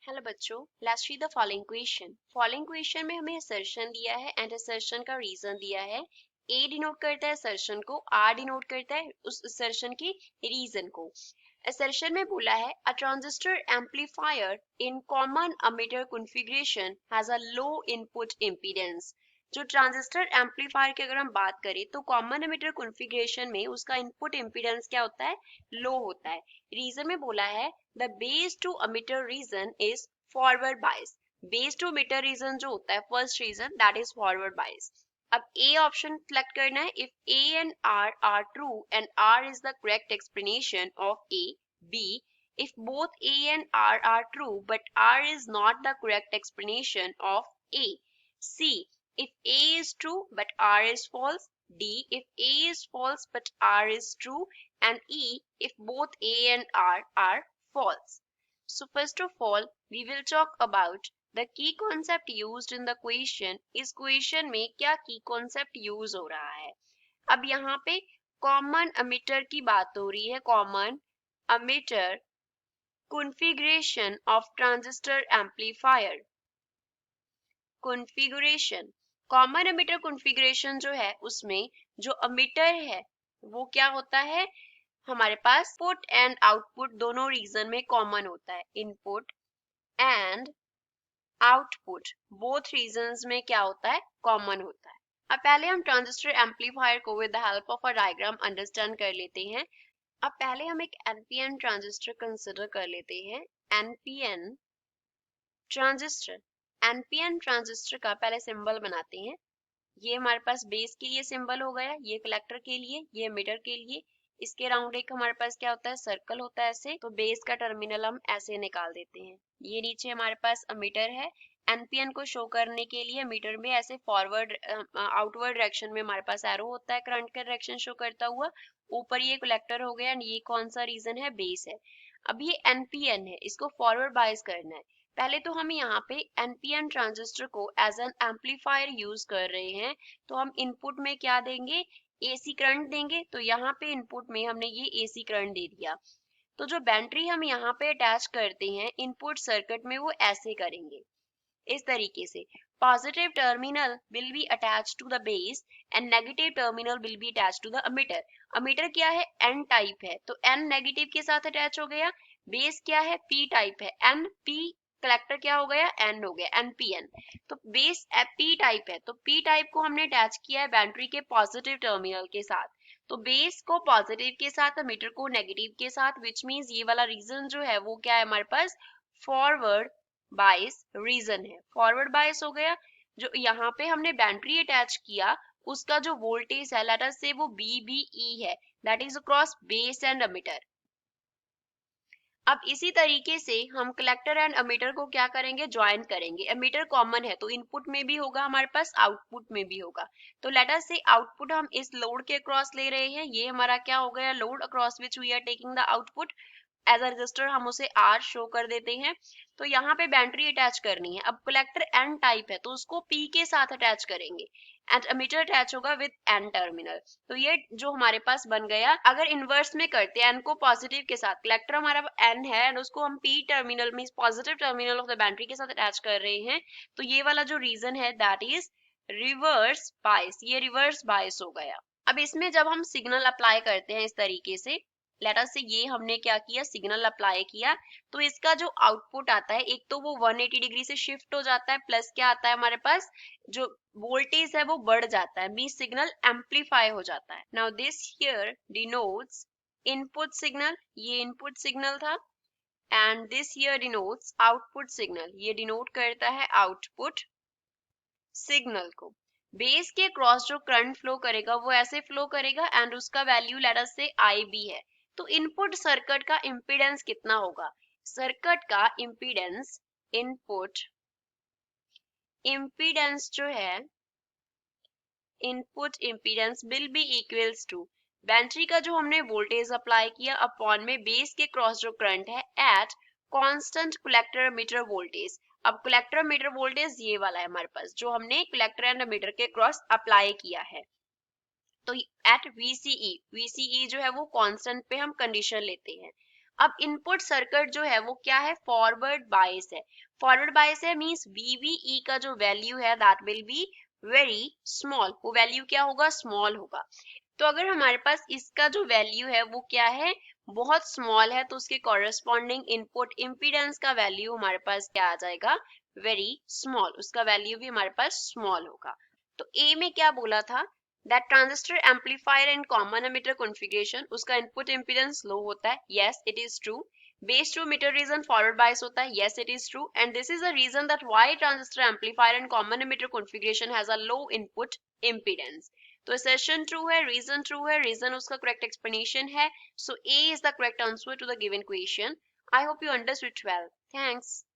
Hello बच्चों, let's read the following question. Following question में हमें असर्शन दिया है एंड असर्शन का रीजन दिया है। ए डिनोट करता है असर्शन को, आर डिनोट करता है उस असर्शन की रीजन को। असर्शन में बोला है a transistor amplifier in common emitter configuration has a low input impedance. जो ट्रांजिस्टर एम्पलीफायर की अगर हम बात करें तो कॉमन एमिटर कॉन्फ़िगरेशन में उसका इनपुट इम्पीडेंस क्या होता है? लो होता है। रीजन में बोला है the base to emitter region is forward bias. Base to emitter region जो होता है first region that is forward bias. अब A ऑप्शन सेलेक्ट करना है if A and R are true and R is the correct explanation of A. B if both A and R are true but R is not the correct explanation of A. C if A is true but R is false. D if A is false but R is true. And E if both A and R are false. So first of all, we will talk about the key concept used in the question. इस question में क्या key concept use हो रहा है? अब यहाँ पे common emitter की बात हो रही है। common emitter configuration of transistor amplifier. configuration common emitter configuration जो है उसमें जो emitter है वो क्या होता है? हमारे पास इनपुट एंड आउटपुट दोनों रीजन में कॉमन होता है। Input and output both regions में क्या होता है? कॉमन होता है। अब पहले हम ट्रांजिस्टर एम्पलीफायर को with the help of a diagram understand कर लेते हैं। अब पहले हम एक एनपीएन ट्रांजिस्टर कंसिडर कर लेते हैं। एनपीएन ट्रांजिस्टर, एनपीएन ट्रांजिस्टर का पहले सिंबल बनाते हैं। ये हमारे पास बेस के लिए सिंबल हो गया, ये कलेक्टर के लिए, ये एमिटर के लिए। इसके राउंड एक हमारे पास क्या होता है? सर्कल होता है ऐसे। तो बेस का टर्मिनल हम ऐसे निकाल देते हैं। ये नीचे हमारे पास एमिटर है। एनपीएन को शो करने के लिए एमिटर में ऐसे फॉरवर्ड आउटवर्ड डायरेक्शन में हमारे पास एरो होता है करंट का डायरेक्शन शो करता हुआ। ऊपर ये कलेक्टर हो गया एंड ये कौन सा रीजन है? बेस है। अब ये एनपीएन है, इसको फॉरवर्ड बायस करना है। पहले तो हम यहाँ पे एनपीएन ट्रांजिस्टर को एज एन एम्पलीफायर यूज कर रहे हैं। तो हम इनपुट में क्या देंगे? एसी करंट देंगे। तो यहाँ पे इनपुट में हमने ये एसी करंट दे दिया। तो जो बैटरी हम यहाँ पे अटैच करते हैं इनपुट सर्किट में वो ऐसे करेंगे, इस तरीके से। Positive terminal will be attach to the base and negative terminal will be attach to the emitter. Emitter क्या है? एन टाइप है, तो एन नेगेटिव के साथ अटैच हो गया। बेस क्या है? पी टाइप है, एन पी। कलेक्टर क्या हो गया? एन हो गया, एनपीएन। तो बेस पी टाइप है, तो पी टाइप को हमने अटैच किया है बैटरी के पॉजिटिव टर्मिनल के साथ। तो बेस को पॉजिटिव के साथ, एमिटर को नेगेटिव के साथ, विच मीन्स ये वाला रीजन जो है वो क्या है हमारे पास? फॉरवर्ड बायस रीजन है। फॉरवर्ड बायस हो गया। जो यहाँ पे हमने बैटरी अटैच किया उसका जो वोल्टेज है लेट अस से वो बीबीई है, that is across base and emitter. अब इसी तरीके से हम कलेक्टर एंड एमिटर को क्या करेंगे? ज्वाइन करेंगे। एमिटर कॉमन है तो इनपुट में भी होगा हमारे पास, आउटपुट में भी होगा। तो लेट अस से आउटपुट हम इस लोड के अक्रॉस ले रहे हैं। ये हमारा क्या हो गया? Load across which we are taking the output as a resistor, हम उसे आर शो कर देते हैं। तो यहाँ पे बैटरी अटैच करनी है। अब कलेक्टर एन टाइप है तो उसको पी के साथ अटैच करेंगे एंड एमिटर अटैच होगा विद एन टर्मिनल। तो ये जो हमारे पास बन गया। अगर इनवर्स में करते हैं एन को पॉजिटिव के साथ, कलेक्टर हमारा एन है एंड उसको हम पी टर्मिनल में positive terminal of the battery के साथ अटैच कर रहे हैं, तो ये वाला जो रीजन है दैट इज रिवर्स बायस। ये रिवर्स बायस हो गया। अब इसमें जब हम सिग्नल अप्लाई करते हैं इस तरीके से, लेट अस से ये हमने क्या किया? सिग्नल अप्लाई किया। तो इसका जो आउटपुट आता है एक तो वो 180 डिग्री से शिफ्ट हो जाता है, प्लस क्या आता है हमारे पास? जो वोल्टेज है वो बढ़ जाता है, मींस सिग्नल एम्पलीफाई हो जाता है। Now this here denotes input signal, ये इनपुट सिग्नल था। And this here denotes output signal, ये डिनोट करता है आउटपुट सिग्नल को। बेस के क्रॉस जो करंट फ्लो करेगा वो ऐसे फ्लो करेगा एंड उसका वैल्यू लेट अस से IB है। तो इनपुट सर्किट का इम्पीडेंस कितना होगा? सर्किट का इम्पीडेंस, इनपुट इम्पीडेंस जो है, input impedance will be equals to battery का जो हमने वोल्टेज अप्लाई किया अपॉन में बेस के क्रॉस जो करंट है at constant collector emitter voltage. अब कलेक्टर मीटर वोल्टेज ये वाला है हमारे पास जो हमने कलेक्टर एंड मीटर के क्रॉस अप्लाई किया है। तो एट VCE, VCE जो है वो कांस्टेंट पे हम कंडीशन लेते हैं। अब इनपुट सर्किट जो है वो क्या है, फॉरवर्ड बायस है। फॉरवर्ड बायस है मींस VBE का जो वैल्यू है that will be very small, वो वैल्यू क्या होगा, स्मॉल होगा। तो अगर हमारे पास इसका जो वैल्यू है वो क्या है, बहुत स्मॉल है, तो उसके कॉरेस्पॉन्डिंग इनपुट इम्पीडेंस का वैल्यू हमारे पास क्या आ जाएगा, वेरी स्मॉल, उसका वैल्यू भी हमारे पास स्मॉल होगा। तो ए में क्या बोला था, that transistor amplifier in common emitter configuration, उसका इनपुट इम्पीडेंस लो होता है, yes it is true. Base to emitter region forward bias होता है, yes it is true, and this is the reason that why transistor amplifier and common emitter configuration has a low input impedance। तो assertion true है, reason true है, reason उसका correct explanation है, so A is the correct answer to the given question। I hope you understood well। Thanks।